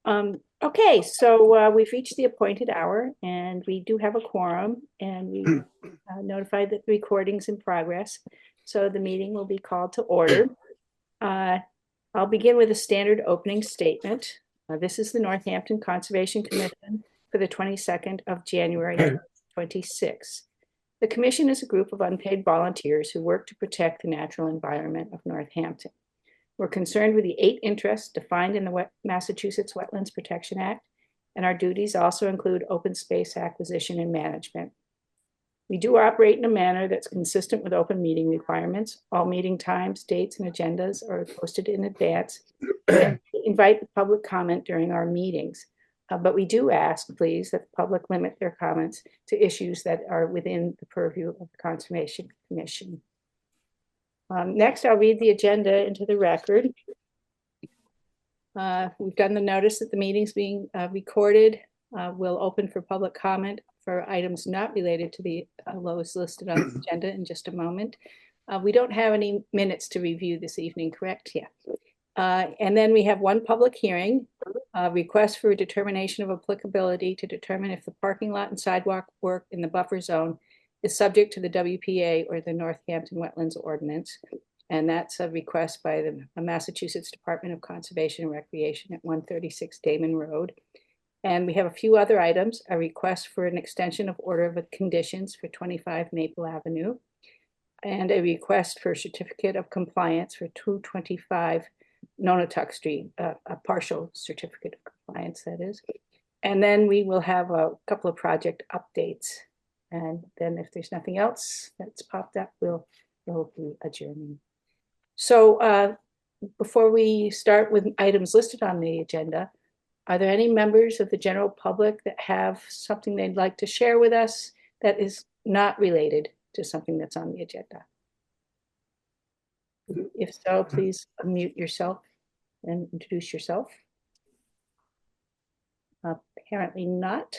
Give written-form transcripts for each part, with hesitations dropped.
Okay, so we've reached the appointed hour and we do have a quorum and we notified that the recording's in progress. So the meeting will be called to order. Uh, I'll begin with a standard opening statement. This is the Northampton Conservation Commission for the 22nd of January, 26. The commission is a group of unpaid volunteers who work to protect the natural environment of Northampton. We're concerned with the 8 interests defined in the Massachusetts Wetlands Protection Act, and our duties also include open space acquisition and management. We do operate in a manner that's consistent with open meeting requirements. All meeting times, dates, and agendas are posted in advance. And we invite the public comment during our meetings. But we do ask, please, that the public limit their comments to issues that are within the purview of the Conservation Commission. Next, I'll read the agenda into the record. We've done the notice that the meeting's being recorded. We'll open for public comment for items not related to the lowest listed on the agenda in just a moment. We don't have any minutes to review this evening, correct? Yeah. And then we have one public hearing, request for a determination of applicability to determine if the parking lot and sidewalk work in the buffer zone is subject to the WPA or the Northampton Wetlands Ordinance. And that's a request by the Massachusetts Department of Conservation and Recreation at 136 Damon Road. And we have a few other items, a request for an extension of order of conditions for 25 Maple Avenue, and a request for a certificate of compliance for 225 Nonotuck Street, a partial certificate of compliance, that is. And then we will have a couple of project updates. And then if there's nothing else that's popped up, we'll be adjourning. So before we start with items listed on the agenda, are there any members of the general public that have something they'd like to share with us that is not related to something that's on the agenda? If so, please unmute yourself and introduce yourself. Apparently not.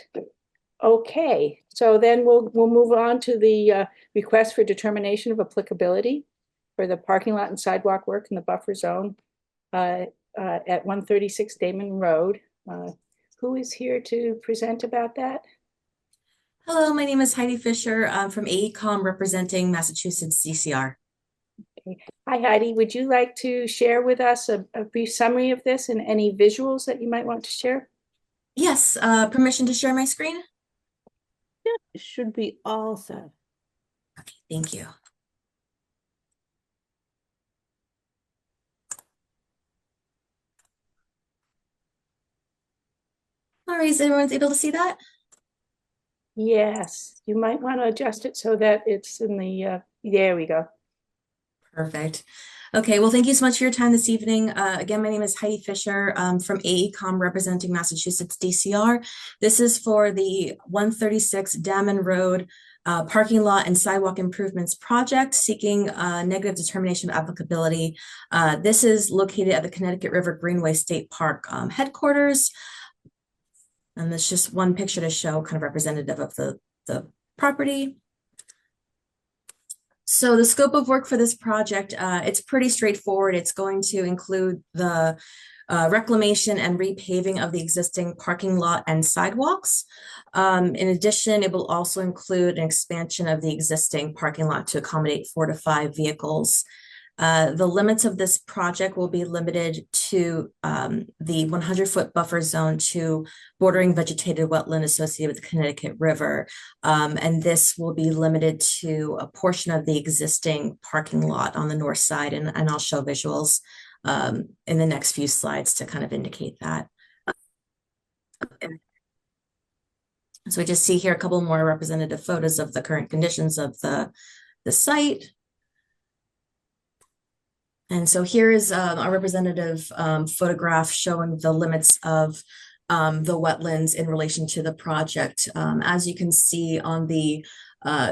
Okay, so then we'll move on to the request for determination of applicability for the parking lot and sidewalk work in the buffer zone at 136 Damon Road. Who is here to present about that? Hello, my name is Heidi Fisher. I'm from AECOM representing Massachusetts DCR. Okay. Hi, Heidi. Would you like to share with us a brief summary of this and any visuals that you might want to share? Yes, permission to share my screen? Yeah, it should be all set. Okay, thank you. All right, is everyone able to see that? Yes, you might want to adjust it so that it's in the, there we go. Perfect. Okay, well, thank you so much for your time this evening. Again, my name is Heidi Fisher from AECOM representing Massachusetts DCR. This is for the 136 Damon Road parking lot and sidewalk improvements project seeking negative determination of applicability. This is located at the Connecticut River Greenway State Park headquarters. And that's just one picture to show kind of representative of the property. So the scope of work for this project, it's pretty straightforward. It's going to include the reclamation and repaving of the existing parking lot and sidewalks. In addition, it will also include an expansion of the existing parking lot to accommodate 4 to 5 vehicles. The limits of this project will be limited to the 100-foot buffer zone to bordering vegetated wetland associated with the Connecticut River. And this will be limited to a portion of the existing parking lot on the north side. And I'll show visuals in the next few slides to kind of indicate that. So we just see here a couple more representative photos of the current conditions of the site. And so here is a representative photograph showing the limits of the wetlands in relation to the project. As you can see on the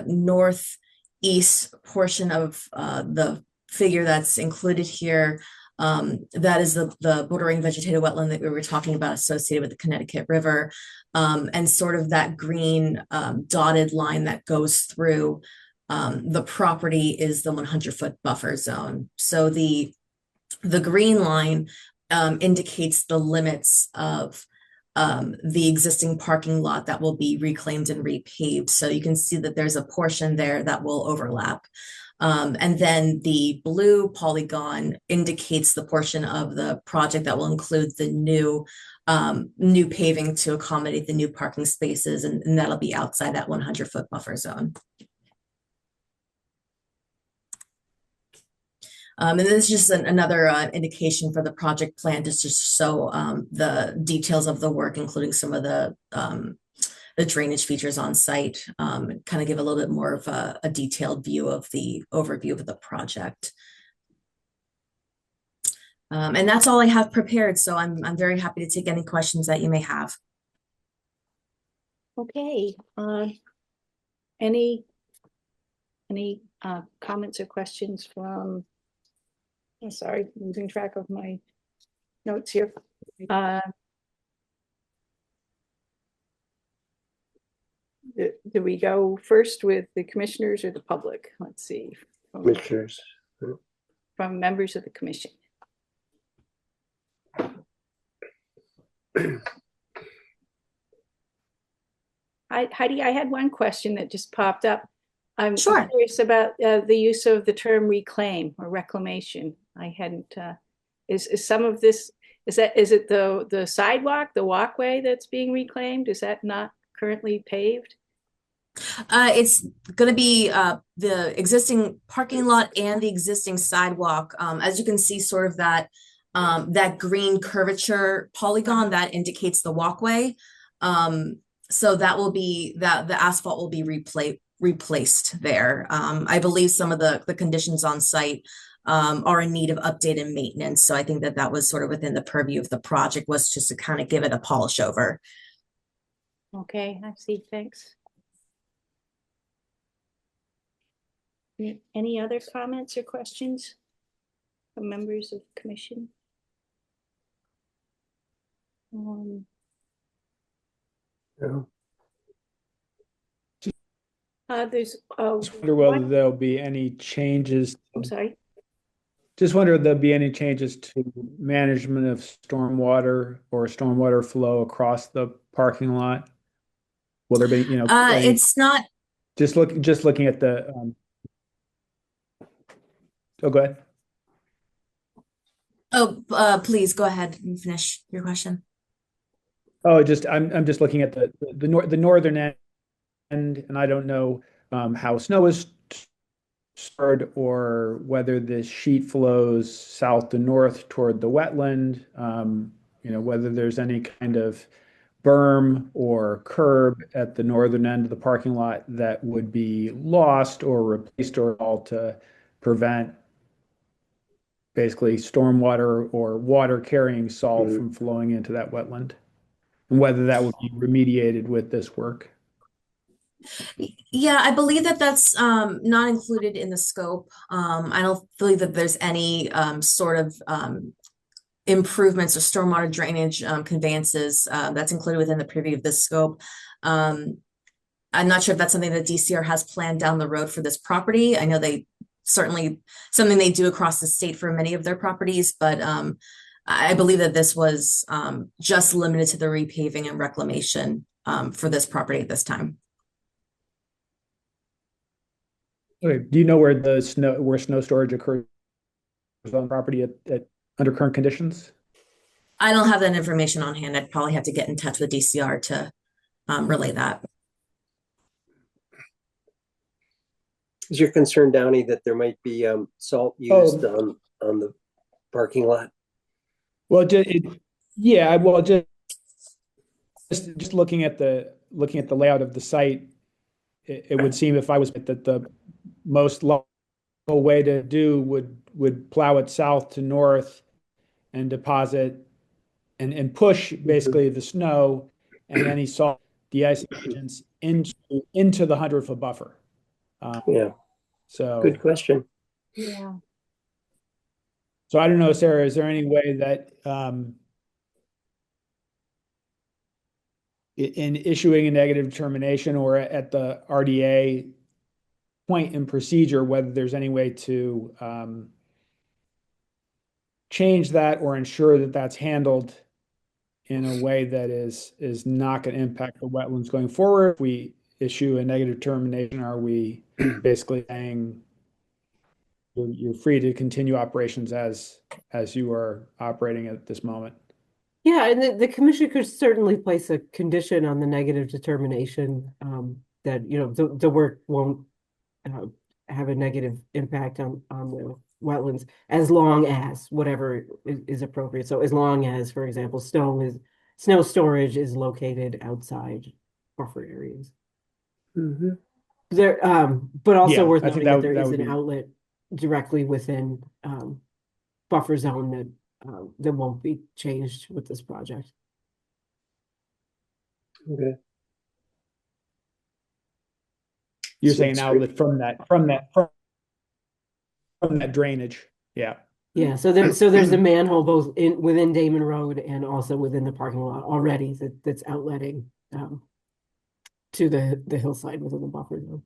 northeast portion of the figure that's included here, that is the bordering vegetated wetland that we were talking about associated with the Connecticut River, and sort of that green dotted line that goes through the property is the 100-foot buffer zone. So the green line indicates the limits of the existing parking lot that will be reclaimed and repaved. So you can see that there's a portion there that will overlap. And then the blue polygon indicates the portion of the project that will include the new paving to accommodate the new parking spaces, and that'll be outside that 100-foot buffer zone. And this is just another indication for the project plan, just to show the details of the work, including some of the drainage features on site, kind of give a little bit more of a detailed view of the overview of the project. And that's all I have prepared. So I'm very happy to take any questions that you may have. Okay. Any comments or questions from? I'm sorry, losing track of my notes here. Do we go first with the commissioners or the public? Let's see. Commissioners. From members of the commission. Heidi, I had one question that just popped up. I'm Sure. curious about the use of the term reclaim or reclamation. I hadn't, is some of this, is it the sidewalk, the walkway that's being reclaimed? Is that not currently paved? It's going to be the existing parking lot and the existing sidewalk. As you can see, sort of that green curvature polygon that indicates the walkway. So that will be the asphalt will be replaced there. I believe some of the conditions on site are in need of update and maintenance. So I think that was sort of within the purview of the project, was just to kind of give it a polish over. Okay, I see. Thanks. Any other comments or questions from members of the commission? No. There's Just wonder whether there'll be any changes. I'm sorry. Just wonder if there'll be any changes to management of stormwater or stormwater flow across the parking lot. Will there be, It's not. Just looking at the. Oh, go ahead. Oh, please go ahead and finish your question. Oh, I'm just looking at the northern end, and I don't know how snow is stored or whether the sheet flows south to north toward the wetland. Whether there's any kind of berm or curb at the northern end of the parking lot that would be lost or replaced or all to prevent basically stormwater or water carrying salt from flowing into that wetland, and whether that would be remediated with this work. Yeah, I believe that's not included in the scope. I don't believe that there's any sort of improvements or stormwater drainage conveyances that's included within the purview of this scope. I'm not sure if that's something that DCR has planned down the road for this property. I know they certainly something they do across the state for many of their properties, but I believe that this was just limited to the repaving and reclamation for this property at this time. Okay. Do you know where snow storage occurs on property at under current conditions? I don't have that information on hand. I'd probably have to get in touch with DCR to relay that. Is your concern, Downey, that there might be salt used on the parking lot? Well, yeah. Well, just looking at the layout of the site, it would seem, if I was that the most logical way to do would plow it south to north and deposit and push basically the snow and any salt, the ice agents into the 100-foot buffer. Yeah. So good question. Yeah. So I don't know, Sarah, is there any way that in issuing a negative determination or at the RDA point in procedure, whether there's any way to change that or ensure that that's handled in a way that is not going to impact the wetlands going forward? If we issue a negative determination, are we basically saying you're free to continue operations as you are operating at this moment? Yeah, and the commission could certainly place a condition on the negative determination, that, you know, the work won't uh, have a negative impact on the wetlands, as long as whatever is appropriate. So as long as, for example, snow storage is located outside buffer areas. Mhm. There, but also Yeah, worth I think noting that there that is would an be outlet directly within buffer zone that won't be changed with this project. Okay. you're So saying it's an great. outlet from that drainage. Yeah. Yeah, so there's a manhole both within Damon Road and also within the parking lot already that's outletting to the hillside within the buffer zone.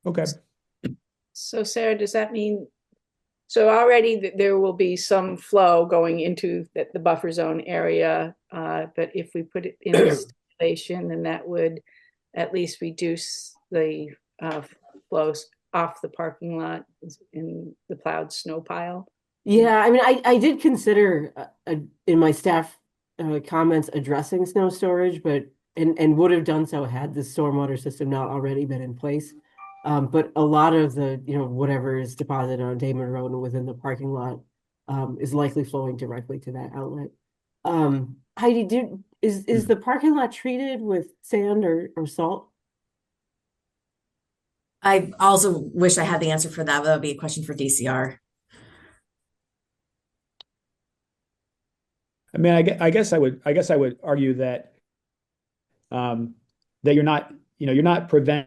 Okay. So Sarah, does that mean, so already there will be some flow going into the buffer zone area, but if we put it in a stipulation, then that would at least reduce the flows off the parking lot in the plowed snow pile? Yeah, I mean, I did consider in my staff comments addressing snow storage, but and would have done so had the stormwater system not already been in place. But a lot of the, you know, whatever is deposited on Damon Road and within the parking lot is likely flowing directly to that outlet. Heidi, is the parking lot treated with sand or salt? I also wish I had the answer for that, but that would be a question for DCR. I mean, I guess I would argue that that you're not preventing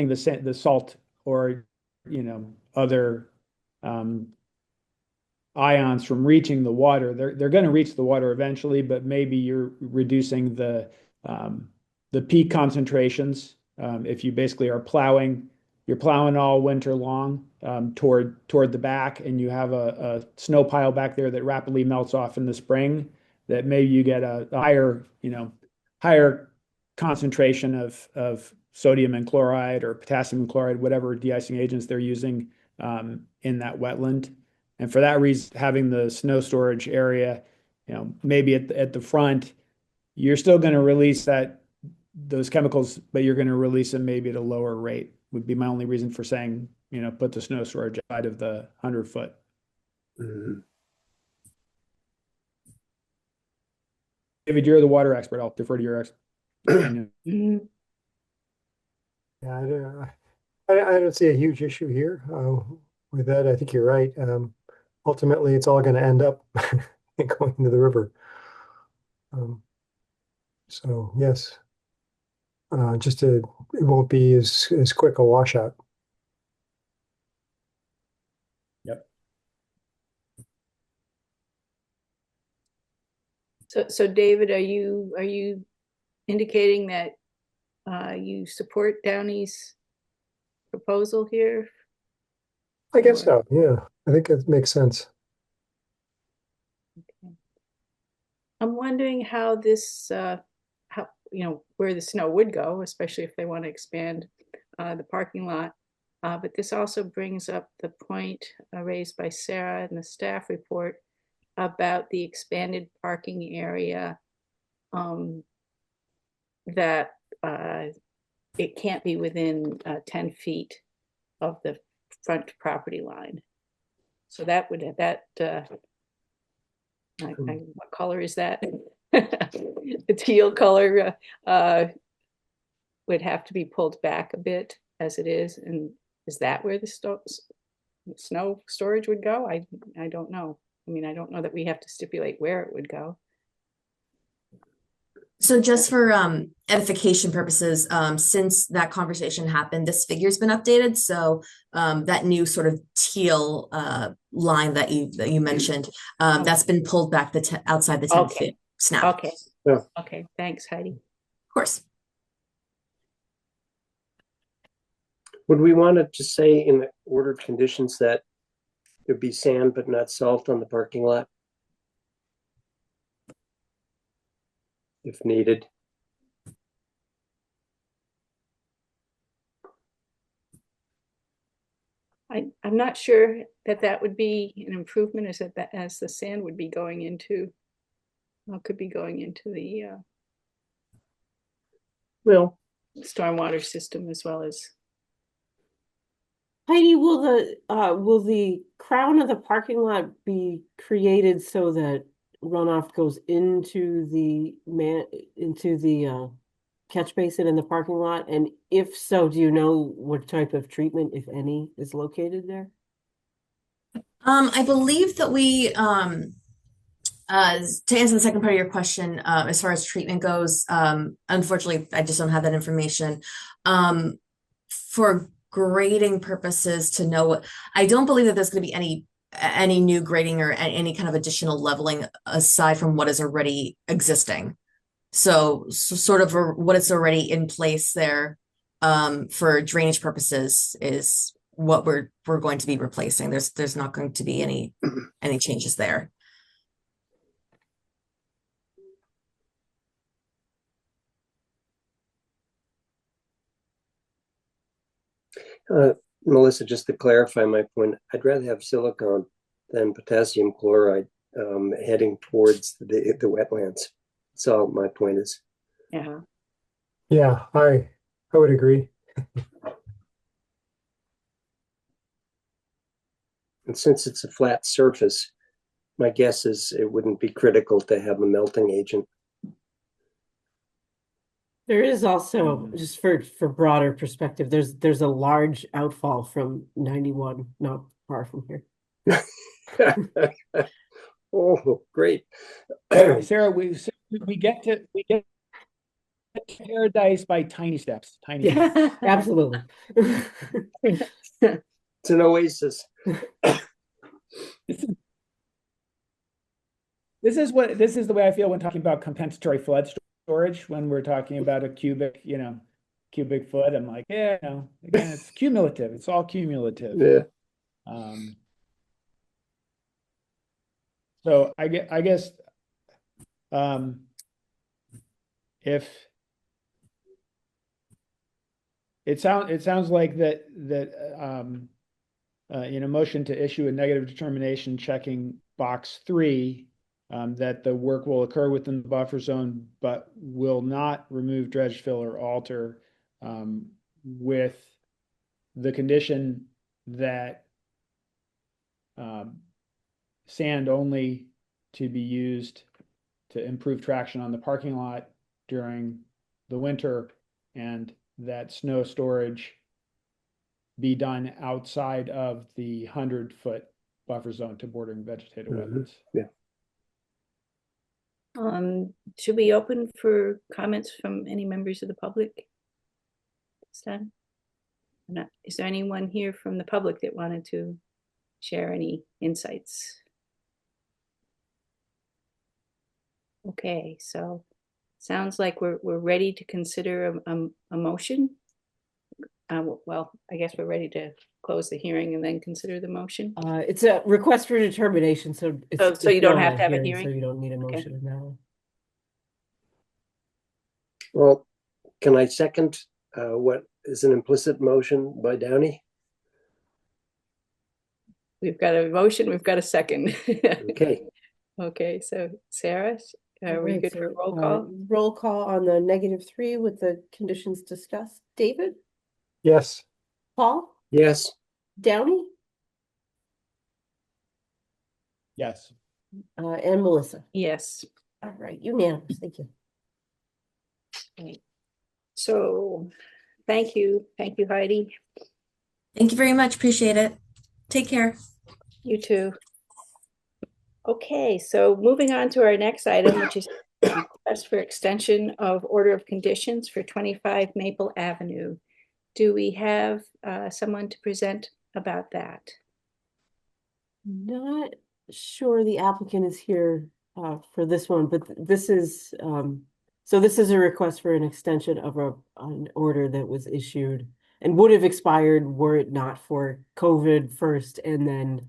the salt or other um, ions from reaching the water. They're going to reach the water eventually, but maybe you're reducing the peak concentrations. If you basically are plowing, you're plowing all winter long toward the back, and you have a snow pile back there that rapidly melts off in the spring. That maybe you get a higher concentration of sodium and chloride or potassium and chloride, whatever de-icing agents they're using in that wetland. And for that reason, having the snow storage area, maybe at the front, you're still going to release those chemicals, but you're going to release them maybe at a lower rate, would be my only reason for saying, put the snow storage out of the 100-foot. Mhm. David, you're the water expert. I'll defer to your opinion. Mhm. Yeah, I don't see a huge issue here with that. I think you're right. Ultimately, it's all going to end up going into the river. Um, so yes, it won't be as quick a washout. Yep. So David, are you indicating that you support Downey's proposal here? I guess so. Yeah, I think it makes sense. I'm wondering how this, where the snow would go, especially if they want to expand the parking lot. But this also brings up the point raised by Sarah in the staff report about the expanded parking area, that it can't be within 10 feet of the front property line. So what color is that? The teal color would have to be pulled back a bit as it is. And is that where the snow storage would go? I don't know. I mean, I don't know that we have to stipulate where it would go. So just for edification purposes, since that conversation happened, this figure's been updated. So that new sort of teal line that you mentioned, that's been pulled back outside the 10 Okay. feet snap. Okay. Yeah. Okay. Thanks, Heidi. Of course. Would we want to just say in the order of conditions that there'd be sand but not salt on the parking lot? If needed. I'm not sure that that would be an improvement, as the sand would be going into, well, could be going into the Well, stormwater system as well as, Heidi, will the crown of the parking lot be created so that runoff goes into the catch basin in the parking lot? And if so, do you know what type of treatment, if any, is located there? I believe that to answer the second part of your question, as far as treatment goes, unfortunately, I just don't have that information. For grading purposes to know what, I don't believe that there's going to be any new grading or any kind of additional leveling aside from what is already existing. So sort of what is already in place there, for drainage purposes is what we're going to be replacing. There's not going to be any changes there. Melissa, just to clarify my point, I'd rather have silicone than potassium chloride heading towards the wetlands. So my point is. yeah. Yeah, I would agree. And since it's a flat surface, my guess is it wouldn't be critical to have a melting agent. There is also, just for broader perspective, there's a large outfall from 91, not far from here. Oh, great. Sarah, we get to paradise by tiny steps. Tiny steps. Yeah, absolutely. It's an oasis. This is the way I feel when talking about compensatory flood storage, when we're talking about a cubic foot. I'm like, yeah, no, again, it's cumulative. It's all cumulative. Yeah. So I guess if it sounds like that motion to issue a negative determination checking box 3, that the work will occur within the buffer zone, but will not remove, dredge, fill, or alter, with the condition that sand only to be used to improve traction on the parking lot during the winter, and that snow storage be done outside of the 100-foot buffer zone to bordering vegetated wetlands. Yeah. Should we open for comments from any members of the public this time? Is there anyone here from the public that wanted to share any insights? Okay, so sounds like we're ready to consider a motion. Well, I guess we're ready to close the hearing and then consider the motion. It's a request for determination, so So you don't not have to have a hearing? so you don't need a Okay. motion in that one. Well, can I second what is an implicit motion by Downey? We've got a motion, we've got a second. Okay. Okay, so Sarah, are we Alright, good for so, roll call? roll call on the -3 with the conditions discussed. David? Yes. Paul? Yes. Downey? Yes. And Melissa? Yes. All right, unanimous, thank you. Okay. So, thank you, Heidi. Thank you very much. Appreciate it. Take care. You too. Okay, so moving on to our next item, which is request for extension of order of conditions for 25 Maple Avenue. Do we have someone to present about that? Not sure the applicant is here for this one, but this is so this is a request for an extension of an order that was issued and would have expired were it not for COVID first and then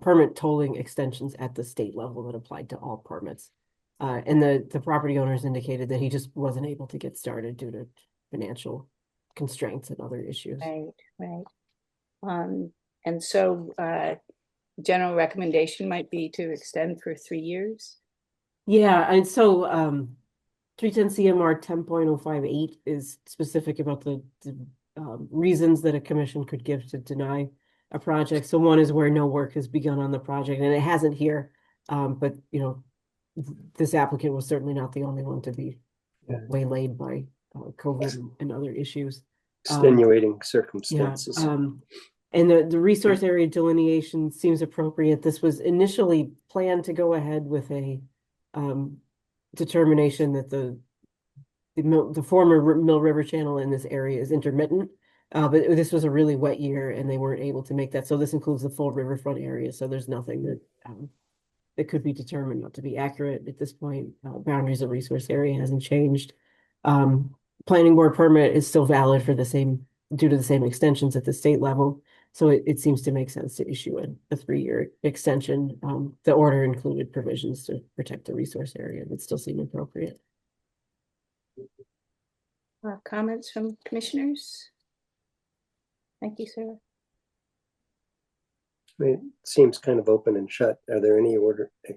permit tolling extensions at the state level that applied to all permits. And the property owners indicated that he just wasn't able to get started due to financial constraints and other issues. Right. And so general recommendation might be to extend for 3 years. Yeah, and so 310 CMR 10.058 is specific about the reasons that a commission could give to deny a project. So one is where no work has begun on the project, and it hasn't here. But you know, this applicant was certainly not the only one to be waylaid by COVID and other issues. Extenuating Yeah, circumstances. and the resource area delineation seems appropriate. This was initially planned to go ahead with a determination that the former Mill River channel in this area is intermittent. But this was a really wet year and they weren't able to make that. So this includes the full riverfront area. So there's nothing that could be determined not to be accurate at this point. Boundaries of resource area hasn't changed. Planning board permit is still valid for due to the same extensions at the state level. So it seems to make sense to issue a 3-year extension. The order included provisions to protect the resource area that still seem appropriate. Comments from commissioners? Thank you, Sarah. It seems kind of open and shut. Are there any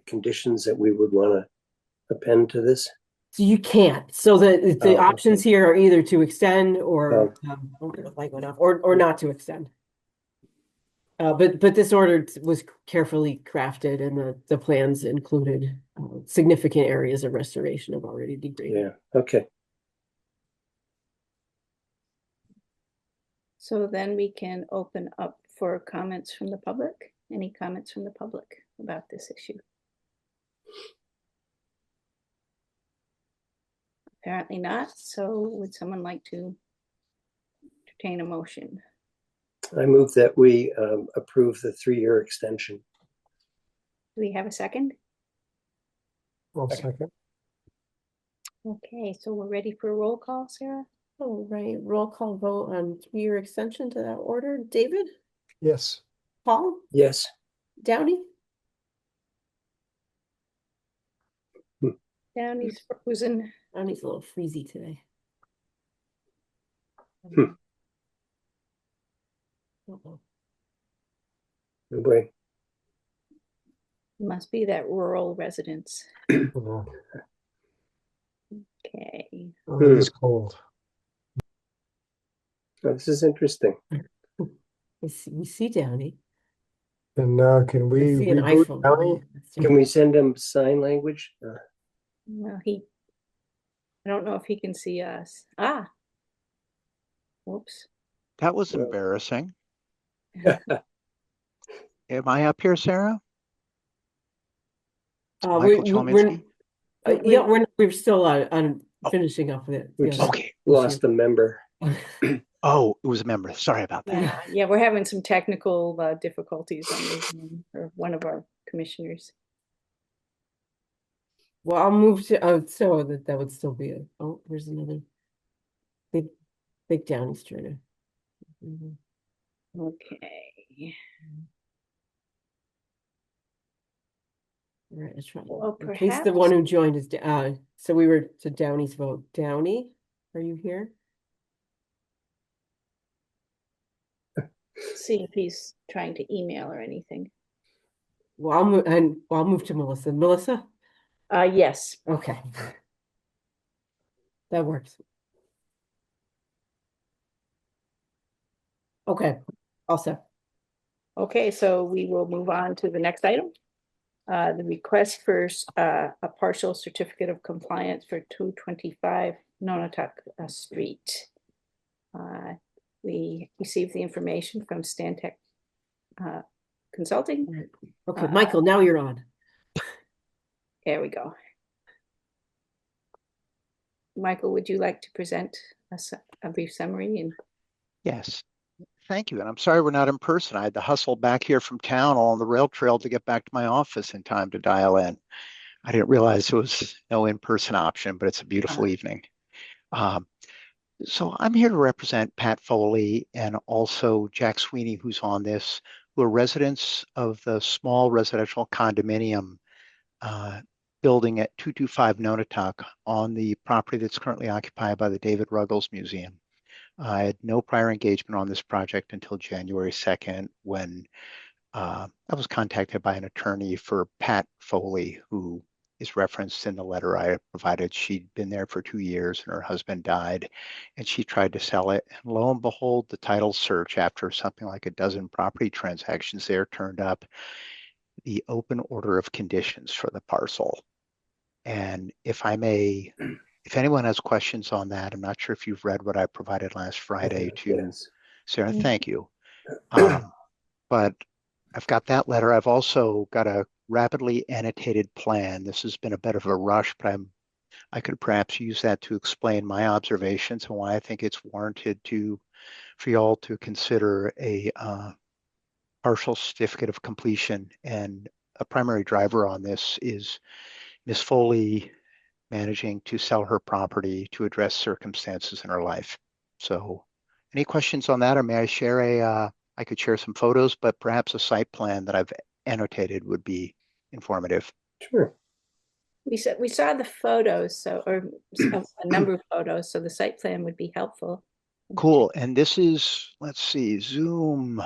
conditions that we would want to append to this? So you can't. So the options okay. here are either to extend or or not to extend. But this order was carefully crafted, and the plans included significant areas of restoration of already degraded. Yeah. Okay. So then we can open up for comments from the public. Any comments from the public about this issue? Apparently not. So would someone like to entertain a motion? I move that we approve the 3-year extension. Do we have a second? I'll second. Okay, so we're ready for a roll call, Sarah? All right, roll call vote on 3-year extension to that order. David? Yes. Paul? Yes. Downey? Downey's frozen. Downey's a little freezy today. Oh boy. Must be that rural residence. Oh, Okay. it's cold. Oh, this is interesting. We see Downey. And can We we see an reboot iPhone. Downey? Can we send him sign language? Well, I don't know if he can see us. Whoops. That was Well. embarrassing. Am I up here, Sarah? Michael Chelminsky? We're still on finishing up with it. We just Okay. lost a member. Oh, it was a member. Sorry about that. Yeah, we're having some technical difficulties on this one, or one of our commissioners. Well, I'll move to so that would still be there's another big Downey's turn. Okay. All right, let's try. Well, In case the one perhaps- who joined is so we were to Downey's vote. Downey, are you here? See if he's trying to email or anything. Well, I'll move to Melissa. Melissa? Yes. Okay. That works. Okay, all set. Okay, so we will move on to the next item. The request for a partial certificate of compliance for 225 Nonotuck Street. We received the information from Stantec Consulting. Right. Okay, Michael, now you're on. There we go. Michael, would you like to present a brief summary? And Yes. Thank you. And I'm sorry we're not in person. I had to hustle back here from town along the rail trail to get back to my office in time to dial in. I didn't realize there was no in-person option, but it's a beautiful evening. So I'm here to represent Pat Foley and also Jack Sweeney, who's on this, who are residents of the small residential condominium uh, building at 225 Nonotuck on the property that's currently occupied by the David Ruggles Museum. I had no prior engagement on this project until January 2nd when I was contacted by an attorney for Pat Foley, who is referenced in the letter I provided. She'd been there for 2 years and her husband died, and she tried to sell it. And lo and behold, the title search after something like a dozen property transactions there turned up the open order of conditions for the parcel. And if I may, if anyone has questions on that, I'm not sure if you've read what I provided last Friday to Yes. Sarah. Mhm. Thank you. But I've got that letter. I've also got a rapidly annotated plan. This has been a bit of a rush, but I could perhaps use that to explain my observations and why I think it's warranted for y'all to consider a partial certificate of completion. And a primary driver on this is Miss Foley managing to sell her property to address circumstances in her life. So, any questions on that, or may I share I could share some photos, but perhaps a site plan that I've annotated would be informative. Sure. We saw the photos, so, or a number of photos, so the site plan would be helpful. Cool. And this is, let's see, Zoom.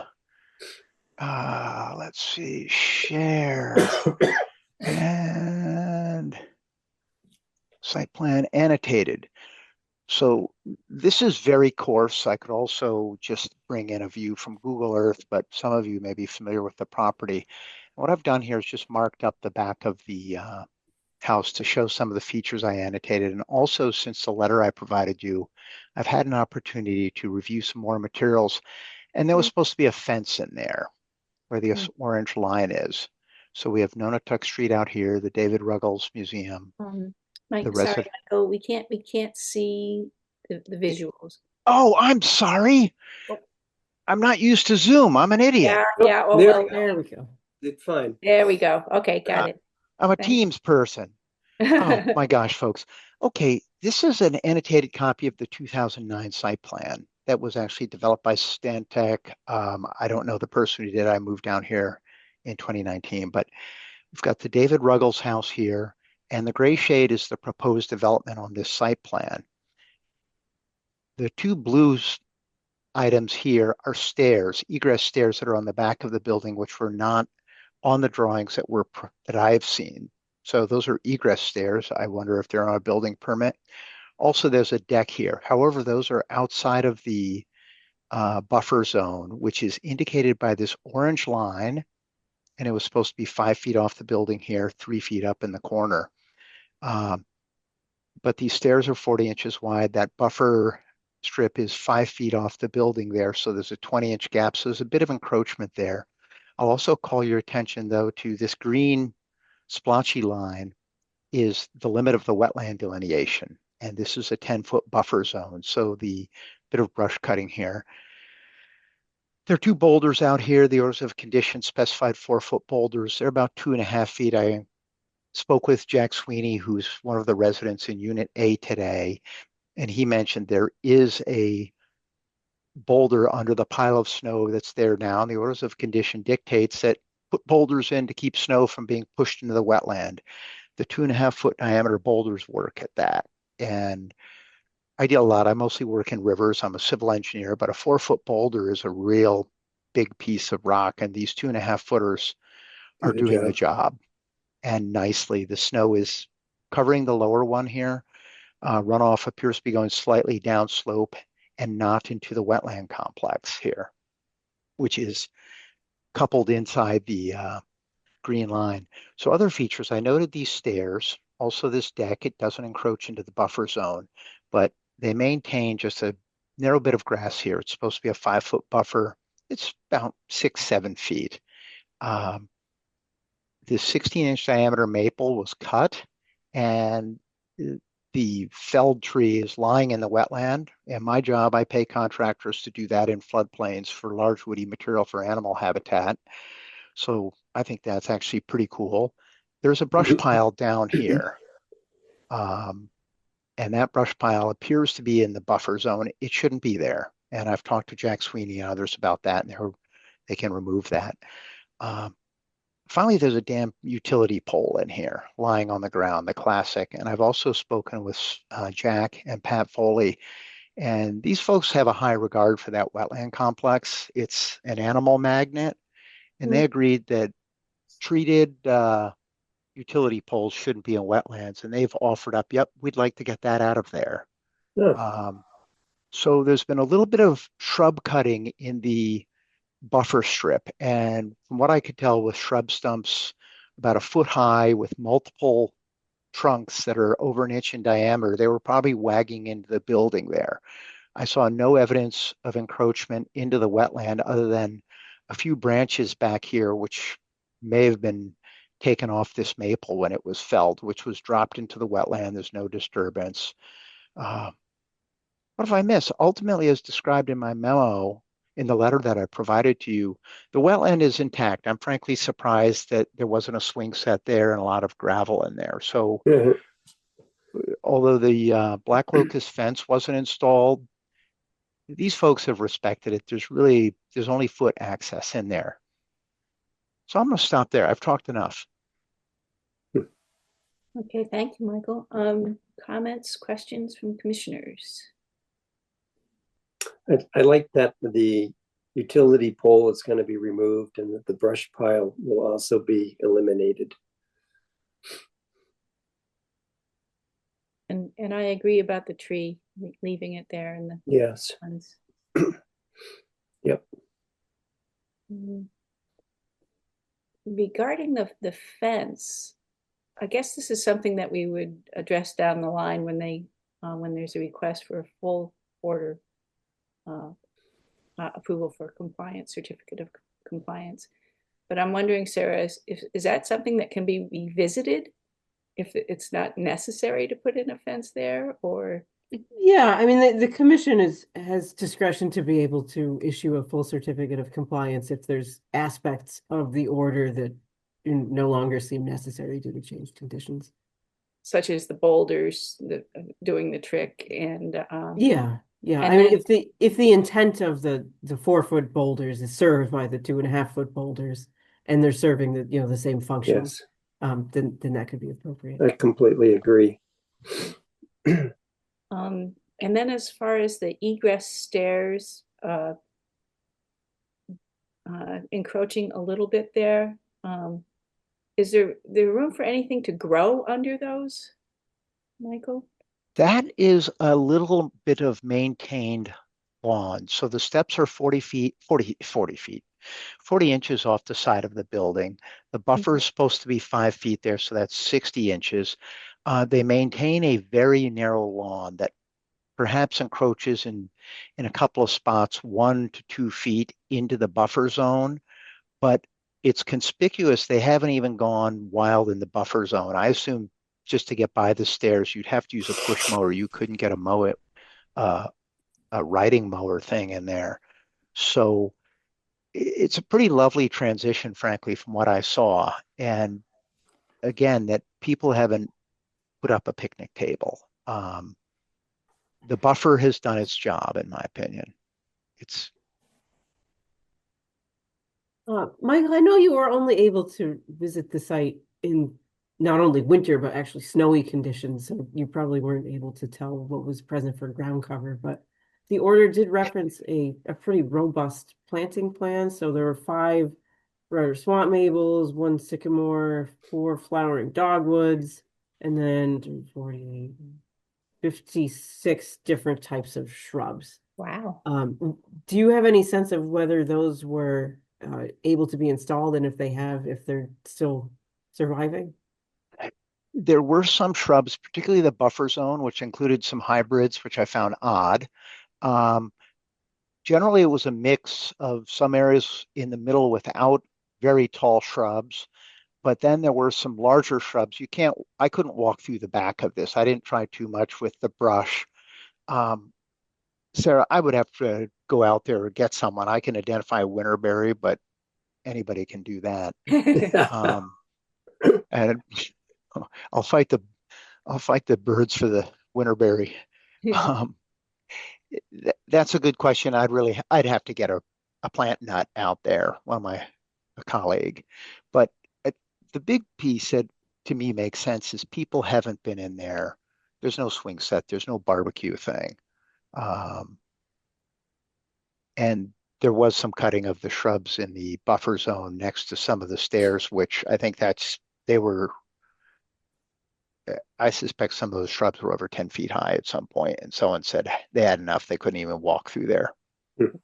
Let's see, share and site plan annotated. So this is very coarse. I could also just bring in a view from Google Earth, but some of you may be familiar with the property. What I've done here is just marked up the back of the house to show some of the features I annotated. And also, since the letter I provided you, I've had an opportunity to review some more materials. And there was supposed to be a fence in there where the orange line is. So we have Nonotuck Street out here, the David Ruggles Museum, the Mike, sorry, resident. Michael, we can't see the visuals. Oh, I'm sorry. Oh. I'm not used to Zoom. I'm an idiot. Yeah, oh, There well, we go. There we go. Did fine. there we go. Okay, got it. I'm a Thanks. Teams person. Oh my gosh, folks. Okay, this is an annotated copy of the 2009 site plan that was actually developed by Stantec. I don't know the person who did. I moved down here in 2019, but we've got the David Ruggles house here, and the gray shade is the proposed development on this site plan. The two blue items here are stairs, egress stairs that are on the back of the building, which were not on the drawings that I've seen. So those are egress stairs. I wonder if they're on a building permit. Also, there's a deck here. However, those are outside of the buffer zone, which is indicated by this orange line. And it was supposed to be 5 feet off the building here, 3 feet up in the corner. But these stairs are 40 inches wide. That buffer strip is 5 feet off the building there. So there's a 20-inch gap. So there's a bit of encroachment there. I'll also call your attention, though, to this green splotchy line is the limit of the wetland delineation. And this is a 10-foot buffer zone. So the bit of brush cutting here. There are two boulders out here. The orders of condition specified 4-foot boulders. They're about 2.5 feet. I spoke with Jack Sweeney, who's one of the residents in Unit A today, and he mentioned there is a boulder under the pile of snow that's there now. And the orders of condition dictates that put boulders in to keep snow from being pushed into the wetland. The 2.5-foot diameter boulders work at that. And I deal a lot. I mostly work in rivers. I'm a civil engineer, but a 4-foot boulder is a real big piece of rock. And these 2.5-footers are doing the job. And nicely, the snow is covering the lower one here. Runoff appears to be going slightly downslope and not into the wetland complex here, which is coupled inside the green line. So other features, I noted these stairs, also this deck. It doesn't encroach into the buffer zone, but they maintain just a narrow bit of grass here. It's supposed to be a 5-foot buffer. It's about 6-7 feet. This 16-inch diameter maple was cut, and the felled tree is lying in the wetland. And my job, I pay contractors to do that in floodplains for large woody material for animal habitat. So I think that's actually pretty cool. There's a brush pile down here. And and that brush pile appears to be in the buffer zone. It shouldn't be there. And I've talked to Jack Sweeney and others about that, and they can remove that. Finally, there's a damn utility pole in here lying on the ground, the classic. And I've also spoken with Jack and Pat Foley, and these folks have a high regard for that wetland complex. It's an animal magnet, and they agreed that treated utility poles shouldn't be in wetlands, and they've offered up, yep, we'd like to get that out of there. Yeah. So there's been a little bit of shrub cutting in the buffer strip. And from what I could tell, with shrub stumps about a foot high with multiple trunks that are over an inch in diameter, they were probably wagging into the building there. I saw no evidence of encroachment into the wetland other than a few branches back here, which may have been taken off this maple when it was felled, which was dropped into the wetland. There's no disturbance. What if I miss? Ultimately, as described in my memo, in the letter that I provided to you, the wetland is intact. I'm frankly surprised that there wasn't a swing set there and a lot of gravel in there. So although the black locust fence wasn't installed, these folks have respected it. There's only foot access in there. So I'm going to stop there. I've talked enough. Okay, thank you, Michael. Comments, questions from commissioners? I like that the utility pole is going to be removed and that the brush pile will also be eliminated. And I agree about the tree, leaving it there in the Yes. ones. Yep. Regarding the fence, I guess this is something that we would address down the line when there's a request for a full order approval for compliance, certificate of compliance. But I'm wondering, Sarah, is that something that can be revisited if it's not necessary to put in a fence there, or? Yeah, I mean, the commission has discretion to be able to issue a full certificate of compliance if there's aspects of the order that no longer seem necessary due to changed conditions. Such as the boulders doing the trick and Yeah. and I mean, then, if the intent of the 4-foot boulders is served by the 2.5-foot boulders, and they're serving the same function, Yes. then that could be appropriate. I completely agree. and then as far as the egress stairs encroaching a little bit there, is there room for anything to grow under those, Michael? That is a little bit of maintained lawn. So the steps are 40 inches off the side of the building. The buffer is supposed to be 5 feet there, so that's 60 inches. They maintain a very narrow lawn that perhaps encroaches in a couple of spots 1 to 2 feet into the buffer zone, but it's conspicuous. They haven't even gone wild in the buffer zone. I assume just to get by the stairs, you'd have to use a push mower. You couldn't get a riding mower thing in there. So it's a pretty lovely transition, frankly, from what I saw. And again, that people haven't put up a picnic table. The buffer has done its job, in my opinion. Michael, I know you were only able to visit the site in not only winter, but actually snowy conditions, so you probably weren't able to tell what was present for ground cover, but the order did reference a pretty robust planting plan. So there were 5 rare swamp maples, 1 sycamore, 4 flowering dogwoods, and then 48, 56 different types of shrubs. Wow. Do you have any sense of whether those were able to be installed, and if they're still surviving? There were some shrubs, particularly the buffer zone, which included some hybrids, which I found odd. Generally, it was a mix of some areas in the middle without very tall shrubs, but then there were some larger shrubs. I couldn't walk through the back of this. I didn't try too much with the brush. Sarah, I would have to go out there or get someone. I can identify winterberry, but anybody can do that. And I'll fight the birds for the Winterberry. Yeah. Um, that's a good question. I'd have to get a plant nut out there, a colleague. But uh, the big piece that to me makes sense is people haven't been in there. There's no swing set, there's no barbecue thing. Um, and there was some cutting of the shrubs in the buffer zone next to some of the stairs, which I think they were, I suspect some of those shrubs were over 10 feet high at some point, and someone said they had enough, they couldn't even walk through there. Mhm.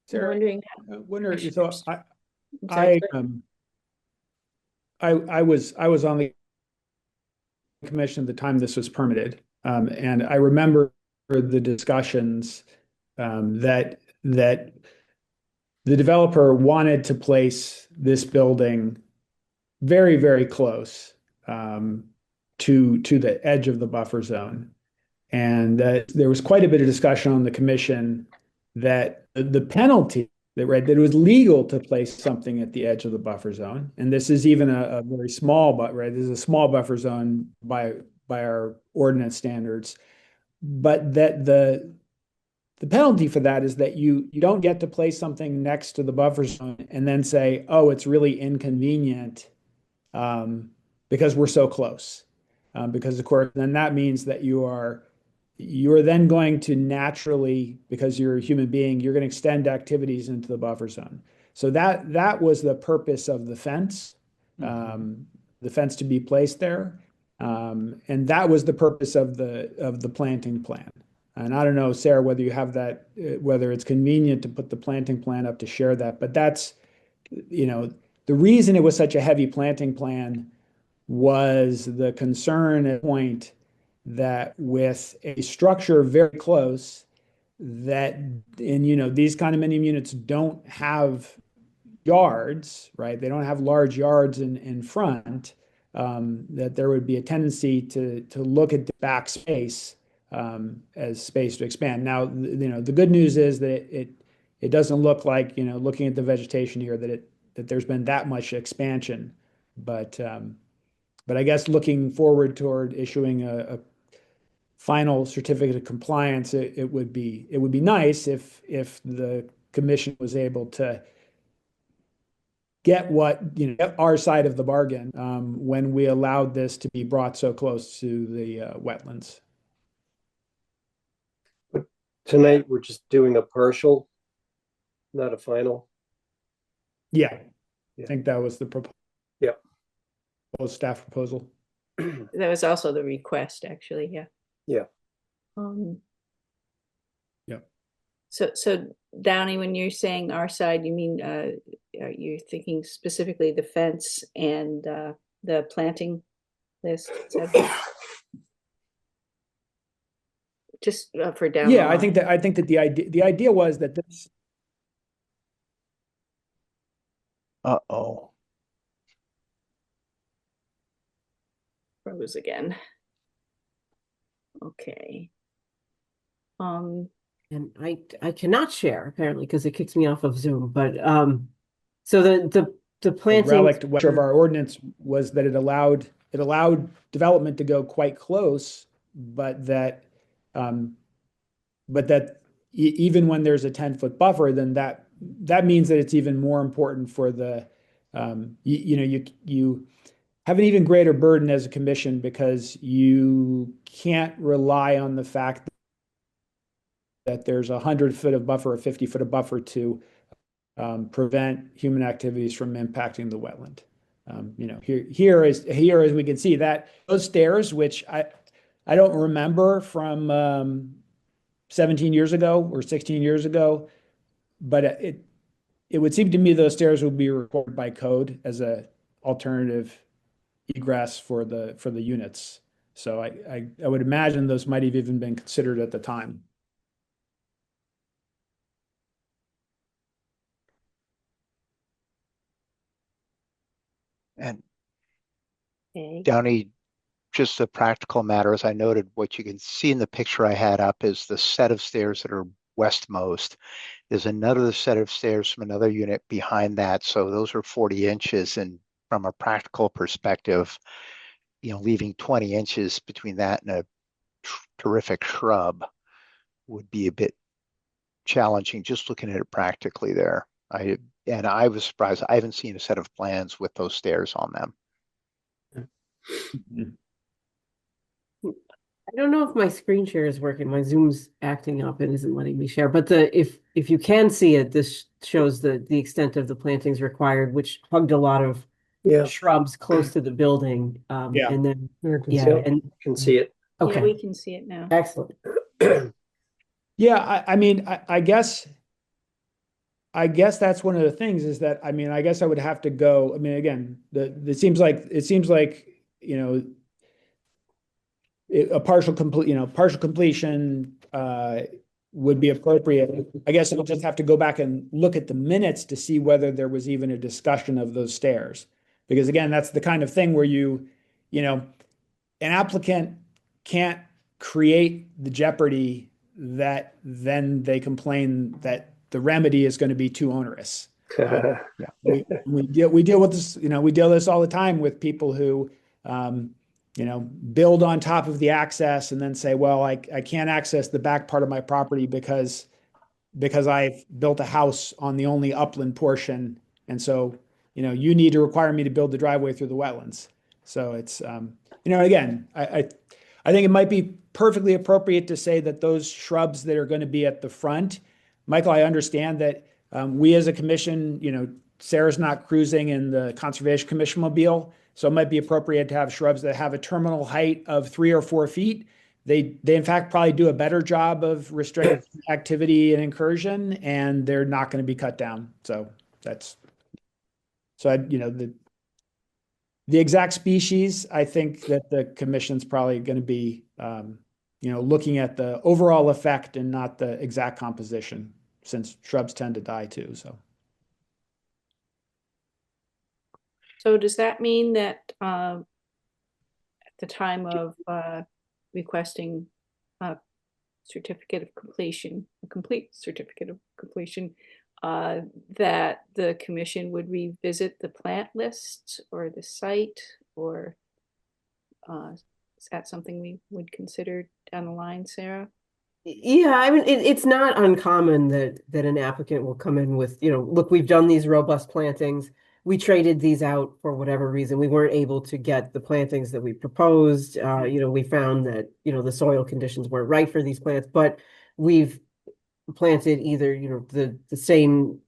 Sarah, Wondering. wonder, so I'm I, sorry. I was on the commission at the time this was permitted. And I remember the discussions that the developer wanted to place this building very, very close to the edge of the buffer zone. And there was quite a bit of discussion on the commission that the penalty that it was legal to place something at the edge of the buffer zone. And this is even a very small, but right, this is a small buffer zone by our ordinance standards. But that the penalty for that is that you don't get to place something next to the buffer zone and then say, oh, it's really inconvenient because we're so close. Because of course, then that means that you're then going to naturally, because you're a human being, you're going to extend activities into the buffer zone. So that was the purpose of the fence to be placed there. And that was the purpose of the planting plan. And I don't know, Sarah, whether you have that, whether it's convenient to put the planting plan up to share that, but that's, the reason it was such a heavy planting plan was the concern at point that with a structure very close that, and these condominium units don't have yards, right? They don't have large yards in front, that there would be a tendency to look at the back space as space to expand. Now, the good news is that it doesn't look like, looking at the vegetation here, that there's been that much expansion. But I guess looking forward toward issuing a final certificate of compliance, it would be nice if the commission was able to get get our side of the bargain when we allowed this to be brought so close to the wetlands. But tonight, we're just doing a partial, not a final. Yeah, Yeah. I think that was the Yep. staff proposal. That was also the request, actually, yeah. Yeah. Yeah. So Downey, when you're saying our side, you mean you're thinking specifically the fence and the planting list? Just for down the Yeah, I line. think that the idea was that this. Uh-oh. Froze again. Okay. And I cannot share apparently because it kicks me off of Zoom. But so the planting relic of our ordinance was that it allowed development to go quite close, but that even when there's a 10-foot buffer, then that means that it's even more important for the you have an even greater burden as a commission because you can't rely on the fact that there's 100-foot of buffer or 50-foot of buffer to prevent human activities from impacting the wetland. Here as we can see that those stairs, which I don't remember from 17 years ago or 16 years ago, but it would seem to me those stairs would be required by code as a alternative egress for the units. So I would imagine those might have even been considered at the time. And Okay. Downey, just a practical matter, as I noted, what you can see in the picture I had up is the set of stairs that are westmost. There's another set of stairs from another unit behind that. So those are 40 inches. And from a practical perspective, leaving 20 inches between that and a terrific shrub would be a bit challenging, just looking at it practically there. I was surprised. I haven't seen a set of plans with those stairs on them. I don't know if my screen share is working. My Zoom's acting up and isn't letting me share. But if you can see it, this shows the extent of the plantings required, which hugged a lot of Yeah, shrubs close to the building. Yeah. And then Yeah, and can see it. Yeah, okay, we can see it now. excellent. Yeah, I mean, I guess that's one of the things is that, I mean, I guess I would have to go, I mean, again, it seems like, a partial completion would be appropriate. I guess I'll just have to go back and look at the minutes to see whether there was even a discussion of those stairs. Because again, that's the kind of thing where an applicant can't create the jeopardy that then they complain that the remedy is going to be too onerous. We deal with this, we deal with this all the time with people who, build on top of the access and then say, well, I can't access the back part of my property because I've built a house on the only upland portion. And so, you need to require me to build the driveway through the wetlands. So it's, again, I think it might be perfectly appropriate to say that those shrubs that are going to be at the front, Michael, I understand that we as a commission, Sarah's not cruising in the Conservation Commission mobile, so it might be appropriate to have shrubs that have a terminal height of 3 or 4 feet. They in fact probably do a better job of restricting activity and incursion, and they're not going to be cut down. So the exact species, I think that the commission's probably going to be, looking at the overall effect and not the exact composition, since shrubs tend to die too. So does that mean that at the time of requesting a certificate of completion, a complete certificate of completion, that the commission would revisit the plant list or the site, or is that something we would consider down the line, Sarah? Yeah, I mean, it's not uncommon that an applicant will come in with, look, we've done these robust plantings. We traded these out for whatever reason. We weren't able to get the plantings that we proposed. We found that, the soil conditions weren't right for these plants, but we've planted either, the same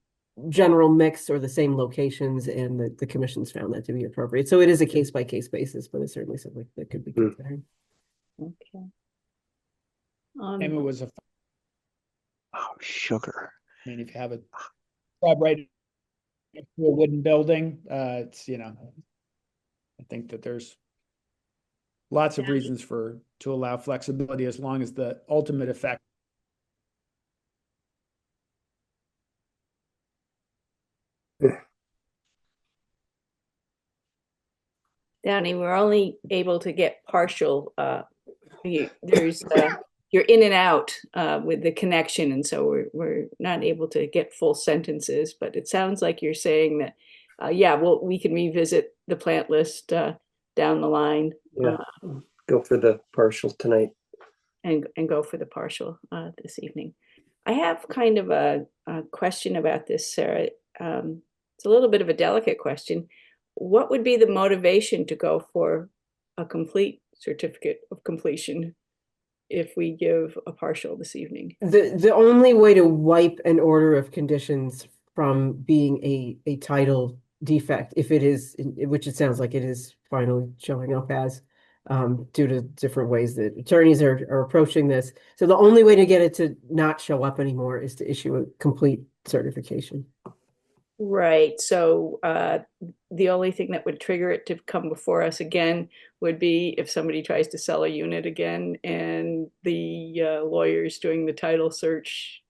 general mix or the same locations, and the commission's found that to be appropriate. So it is a case by case basis, but it's certainly something that could be considered. Okay. And it was Sugar. I mean, if you have a shrub right next to a wooden building, it's, I think that there's lots of reasons to allow flexibility, as long as the ultimate effect. Downey, we're only able to get partial. There's you're in and out with the connection, and so we're not able to get full sentences. But it sounds like you're saying that, we can revisit the plant list down the line. Yeah, go for the partial tonight. And go for the partial this evening. I have kind of a question about this, Sarah. It's a little bit of a delicate question. What would be the motivation to go for a complete certificate of completion if we give a partial this evening? The only way to wipe an order of conditions from being a title defect, if it is, which it sounds like it is finally showing up as, due to different ways that attorneys are approaching this. So the only way to get it to not show up anymore is to issue a complete certification. Right. So the only thing that would trigger it to come before us again would be if somebody tries to sell a unit again and the lawyers doing the title search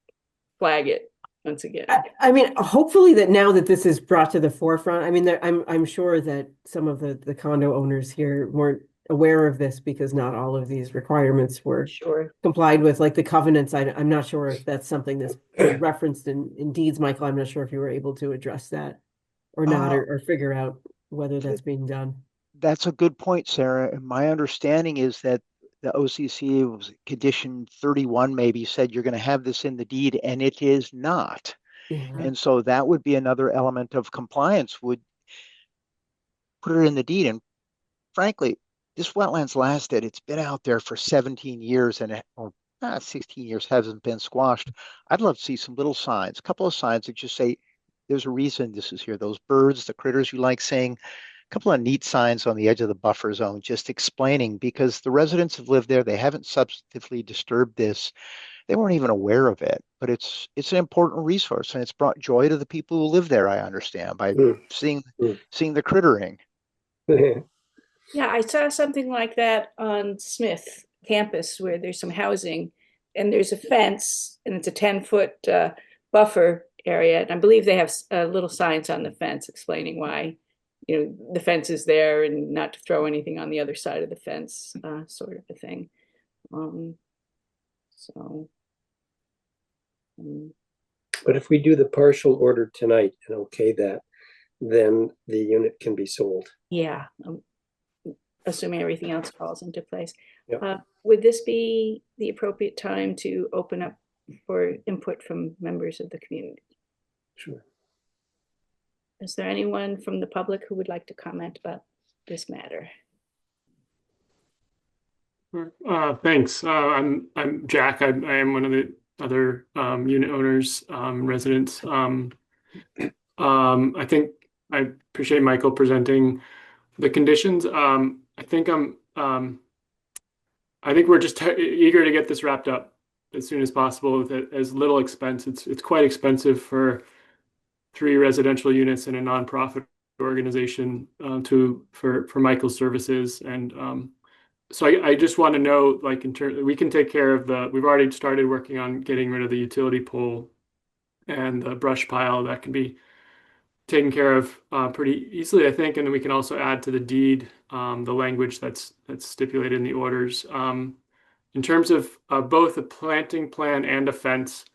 flag it once again. I mean, hopefully that now that this is brought to the forefront, I mean, I'm sure that some of the condo owners here weren't aware of this, because not all of these requirements were complied with, like the covenants. I'm not sure if that's something that's referenced in deeds, Michael. I'm not sure if you were able to address that or not, or figure out. whether that's being done. That's a good point, Sarah. And my understanding is that the OCC was condition 31 maybe said you're going to have this in the deed, and it is not. Yeah. And so that would be another element of compliance, would put it in the deed. And frankly, this wetlands lasted, it's been out there for 17 years and 16 years hasn't been squashed. I'd love to see some little signs, a couple of signs that just say, there's a reason this is here. Those birds, the critters you like seeing, a couple of neat signs on the edge of the buffer zone, just explaining, because the residents have lived there. They haven't substantively disturbed this. They weren't even aware of it, but it's an important resource, and it's brought joy to the people who live there, I understand, by seeing the crittering. Yeah, I saw something like that on Smith campus where there's some housing and there's a fence and it's a 10-foot buffer area. And I believe they have little signs on the fence explaining why, the fence is there and not to throw anything on the other side of the fence, sort of a thing. So. But if we do the partial order tonight and okay that, then the unit can be sold. Yeah, assuming everything else falls into place. Yep. Would this be the appropriate time to open up for input from members of the community? Sure. Is there anyone from the public who would like to comment about this matter? Thanks. I'm Jack. I am one of the other unit owners, residents. I think I appreciate Michael presenting the conditions. I think we're just eager to get this wrapped up as soon as possible with as little expense. It's quite expensive for 3 residential units and a nonprofit organization for Michael's services. And so I just want to know, like, in terms, we can take care of we've already started working on getting rid of the utility pole and the brush pile. That can be taken care of pretty easily, I think. And then we can also add to the deed the language that's stipulated in the orders. In terms of both a planting plan and a fence,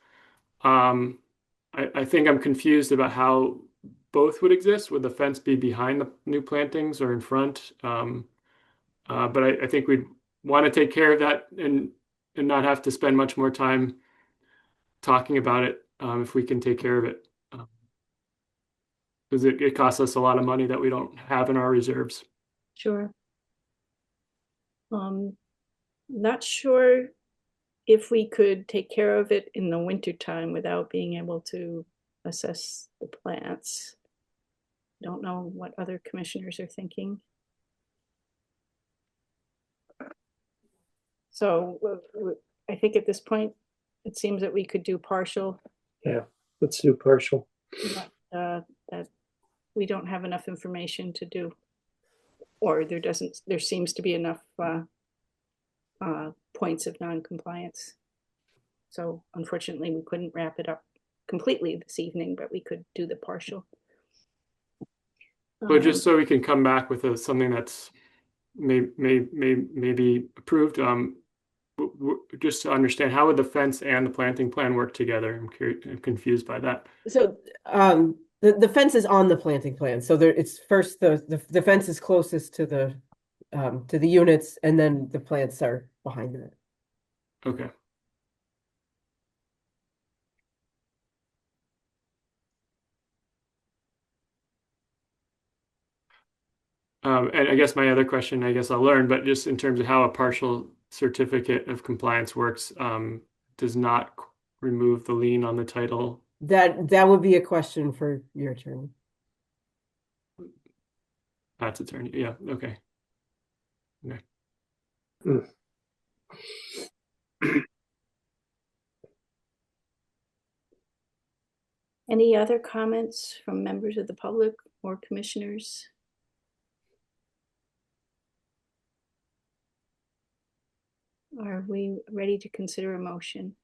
I think I'm confused about how both would exist. Would the fence be behind the new plantings or in front? But I think we'd want to take care of that and not have to spend much more time talking about it if we can take care of it. Because it costs us a lot of money that we don't have in our reserves. Sure. Not sure if we could take care of it in the winter time without being able to assess the plants. Don't know what other commissioners are thinking. So I think at this point, it seems that we could do partial. Yeah, let's do partial. But, that we don't have enough information to do, or there seems to be enough points of non-compliance. So unfortunately, we couldn't wrap it up completely this evening, but we could do the partial. But just so we can come back with something that's maybe approved, just to understand, how would the fence and the planting plan work together? I'm confused by that. So the fence is on the planting plan. So it's first the fence is closest to the units, and then the plants are behind it. Okay. And I guess my other question, I guess I'll learn, but just in terms of how a partial certificate of compliance works, does not remove the lien on the title. That would be a question for your attorney. That's attorney. Yeah. Okay. Okay. Any other comments from members of the public or commissioners? Are we ready to consider a motion?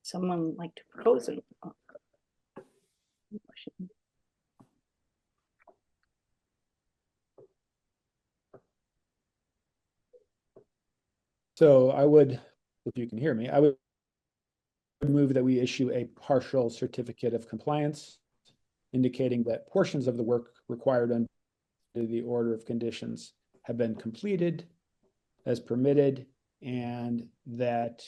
Someone like to propose a motion? So I would, if you can hear me, I would move that we issue a partial certificate of compliance, indicating that portions of the work required under the order of conditions have been completed as permitted, and that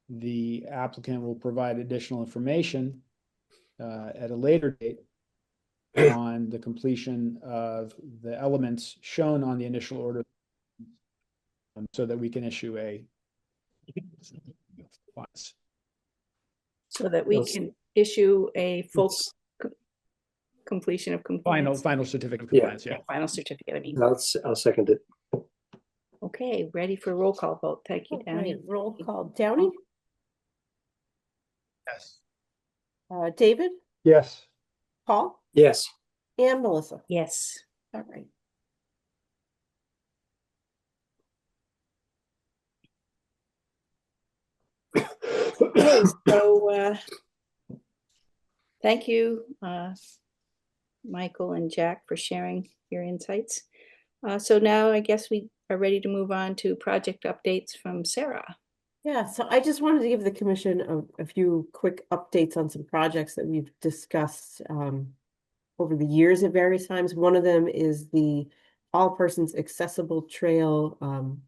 the applicant will provide additional information at a later date on the completion of the elements shown on the initial order, so that we can issue a So that we can issue a full completion of compliance. final certificate of Yeah. compliance. Yeah. Final certificate, I mean. I'll second it. Okay, ready for roll call vote. Thank you, All Downey. right, roll call. Downey, Yes. David, Yes. Paul, Yes. and Melissa. Yes. All right. Okay, so thank you, Michael and Jack, for sharing your insights. So now I guess we are ready to move on to project updates from Sarah. Yeah, so I just wanted to give the commission a few quick updates on some projects that we've discussed over the years at various times. One of them is the all persons accessible trail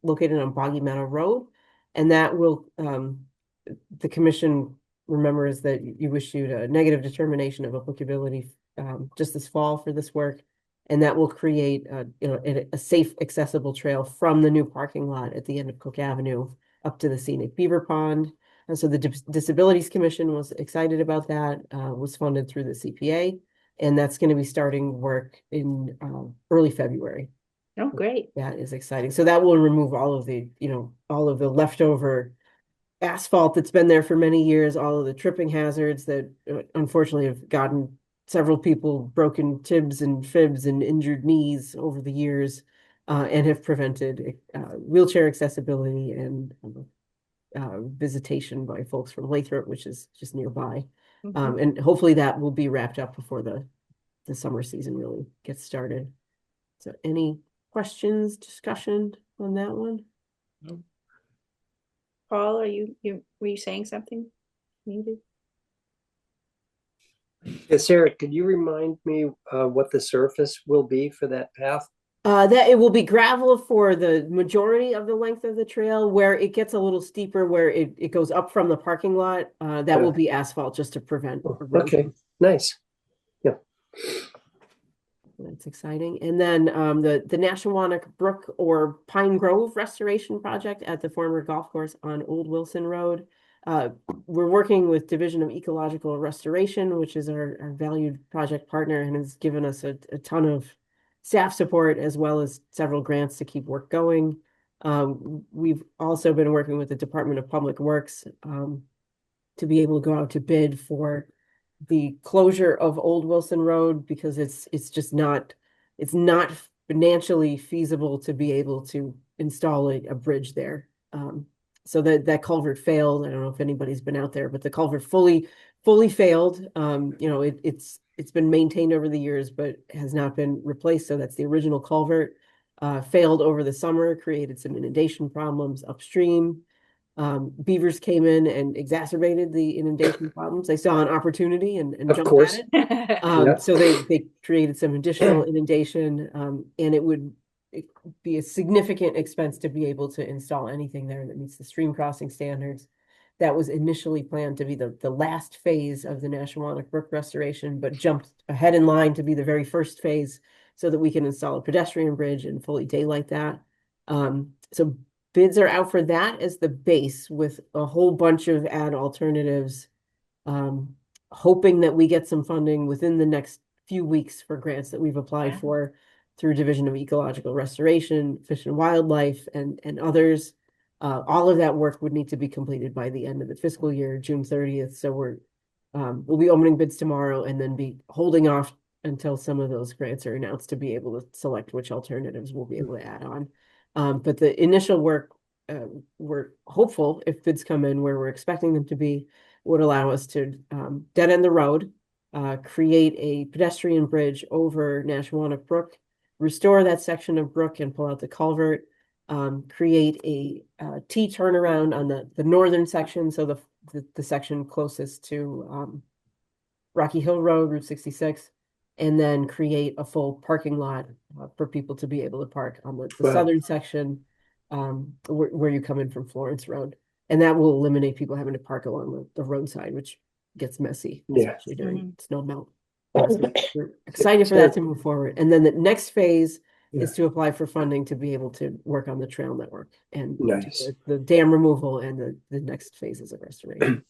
located on Boggy Meadow Road. And that will, the commission remembers that you issued a negative determination of applicability just this fall for this work. And that will create a safe, accessible trail from the new parking lot at the end of Cook Avenue up to the scenic beaver pond. And so the Disabilities Commission was excited about that, was funded through the CPA, and that's going to be starting work in early February. Oh, great. That is exciting. So that will remove all of the, all of the leftover asphalt that's been there for many years, all of the tripping hazards that unfortunately have gotten several people broken tibs and fibs and injured knees over the years, and have prevented wheelchair accessibility and visitation by folks from Lathrop, which is just nearby. And hopefully that will be wrapped up before the summer season really gets started. So any questions, discussion on that one? No. Paul, were you saying something? Muted? Yeah, Sarah, could you remind me what the surface will be for that path? That it will be gravel for the majority of the length of the trail. Where it gets a little steeper, where it goes up from the parking lot, that will be asphalt just to prevent erosion. Okay, nice. Yeah. That's exciting. And then the Nashawanek Brook or Pine Grove restoration project at the former golf course on Old Wilson Road. We're working with Division of Ecological Restoration, which is our valued project partner, and has given us a ton of staff support as well as several grants to keep work going. We've also been working with the Department of Public Works to be able to go out to bid for the closure of Old Wilson Road, because it's just not financially feasible to be able to install a bridge there. So that culvert failed. I don't know if anybody's been out there, but the culvert fully failed. It's been maintained over the years, but has not been replaced. So that's the original culvert. Failed over the summer, created some inundation problems upstream. Beavers came in and exacerbated the inundation problems. They saw an opportunity and Of jumped course. at it. Yeah. So they created some additional inundation, and it would be a significant expense to be able to install anything there that meets the stream crossing standards. That was initially planned to be the last phase of the Nashawanek Brook restoration, but jumped ahead in line to be the very first phase so that we can install a pedestrian bridge and fully daylight that. So bids are out for that as the base, with a whole bunch of ad alternatives, hoping that we get some funding within the next few weeks for grants that we've applied for through Division of Ecological Restoration, Fish and Wildlife, and others. All of that work would need to be completed by the end of the fiscal year, June 30th. So we'll be opening bids tomorrow and then be holding off until some of those grants are announced to be able to select which alternatives we'll be able to add on. But the initial work, we're hopeful, if bids come in where we're expecting them to be, would allow us to dead end the road, create a pedestrian bridge over Nashawanek Brook, restore that section of brook and pull out the culvert, create a T turnaround on the northern section, so the section closest to Rocky Hill Road, Route 66, and then create a full parking lot for people to be able to park on the Wow. southern section where you come in from Florence Road. And that will eliminate people having to park along the roadside, which gets messy, Yeah. especially during snow melt. So we're excited for that to move forward. And then the next phase is to apply for funding to be able to work on the trail network and Nice. the dam removal and the next phases of restoration.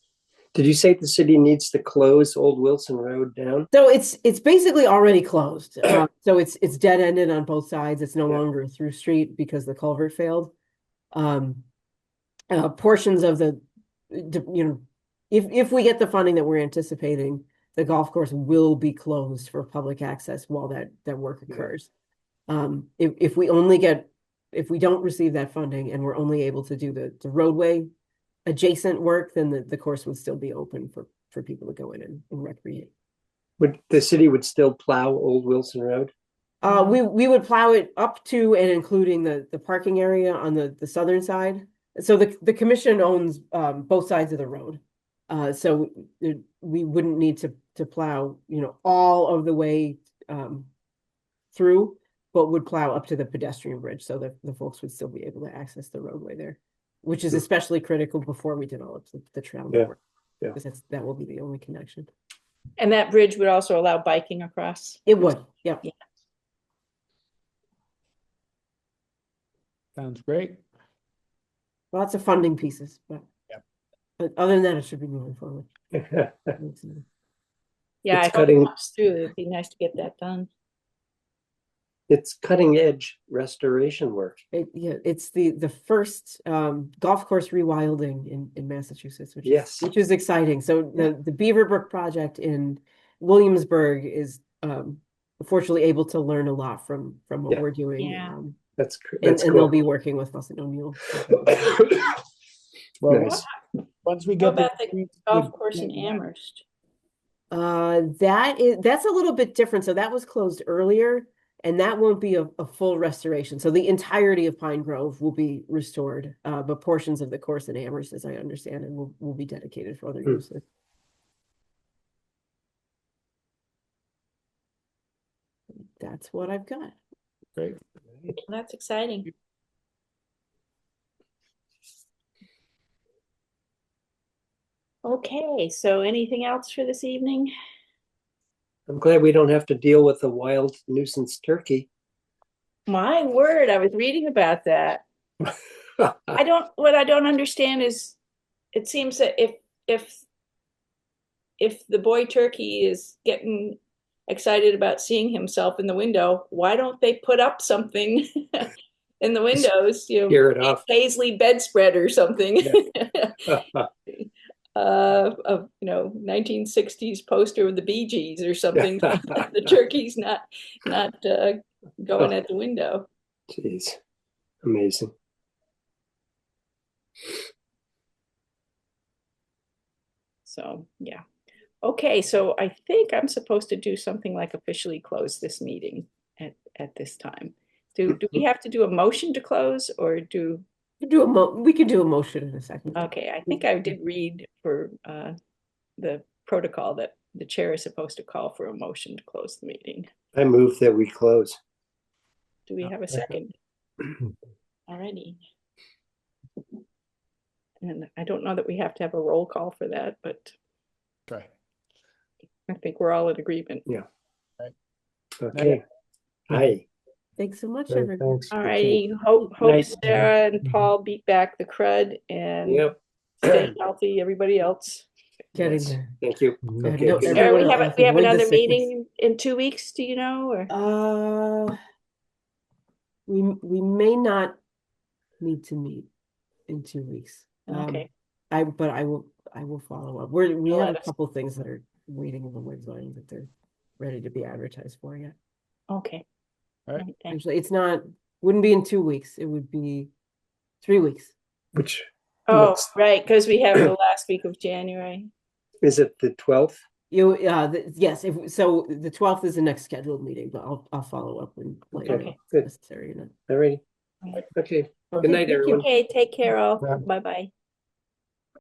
Did you say the city needs to close Old Wilson Road down? So it's basically already closed. So it's dead ended on both sides. It's no longer a through street because the culvert failed. Portions of if we get the funding that we're anticipating, the golf course will be closed for public access while that work occurs. If we don't receive that funding and we're only able to do the roadway adjacent work, then the course would still be open for people to go in and recreate. Would the city would still plow Old Wilson Road? We would plow it up to and including the parking area on the southern side. So the commission owns both sides of the road. So we wouldn't need to plow, all of the way through, but would plow up to the pedestrian bridge so that the folks would still be able to access the roadway there, which is especially critical before we did all of the trail network. Yeah. Because that will be the only connection. And that bridge would also allow biking across? It would, yeah. Sounds great. Lots of funding pieces, but other than that, it should be moving forward. Yeah, It's I hope cutting- it comes through. It'd be nice to get that done. It's cutting edge restoration work. It's the first golf course rewilding in Massachusetts, which is exciting. So the Beaver Brook project in Williamsburg is fortunately able to learn a lot from what we're doing. Yeah. That's and cool. they'll be working with Fuss and O'Neill. Well, Nice. once we How get about the golf course in Amherst? That's a little bit different. So that was closed earlier, and that won't be a full restoration. So the entirety of Pine Grove will be restored, but portions of the course in Amherst, as I understand it, will be dedicated for other uses. That's what I've got. Great. Well, that's exciting. Okay, so anything else for this evening? I'm glad we don't have to deal with a wild nuisance turkey. My word, I was reading about that. What I don't understand is it seems that if the boy turkey is getting excited about seeing himself in the window, why don't they put up something in the windows, Hear it off. Paisley bedspread or something? Yeah. Of 1960s poster of the Bee Gees or something. The turkey's not going at the window. Jeez, amazing. So yeah, okay. So I think I'm supposed to do something like officially close this meeting at this time. Do we have to do a motion to close or do? We could do a motion in a second. Okay, I think I did read for the protocol that the chair is supposed to call for a motion to close the meeting. I move that we close. Do we have a second? Alrighty. And I don't know that we have to have a roll call for that, but Okay. I think we're all in agreement. Yeah. Right. Okay. Hi. Thanks so much, Great, everyone. thanks. Alrighty, hope Nice. Sarah and Paul beat back the crud and Yep. stay healthy, everybody else. Getting Yes. there. Thank you. Mhm. Okay. No, good night. Sarah, we Everyone have else we have avoid the another sickness. meeting in 2 weeks, do you know? Or We may not need to meet in 2 weeks. okay. But I will follow up. We You'll have let a us- couple things that are waiting in the wings line that they're ready to be advertised for yet. Okay. All right. Right, thanks. Actually, wouldn't be in 2 weaks. It would be 3 weeks. Which Oh, Next. right, because we have the last week of January. is it? The 12th? Yes. So the 12th is the next scheduled meeting, but I'll follow up when later Okay. if Good. necessary. All righty. Okay. Good night, Thank you. everyone. Okay, take care all. Yeah. Bye-bye.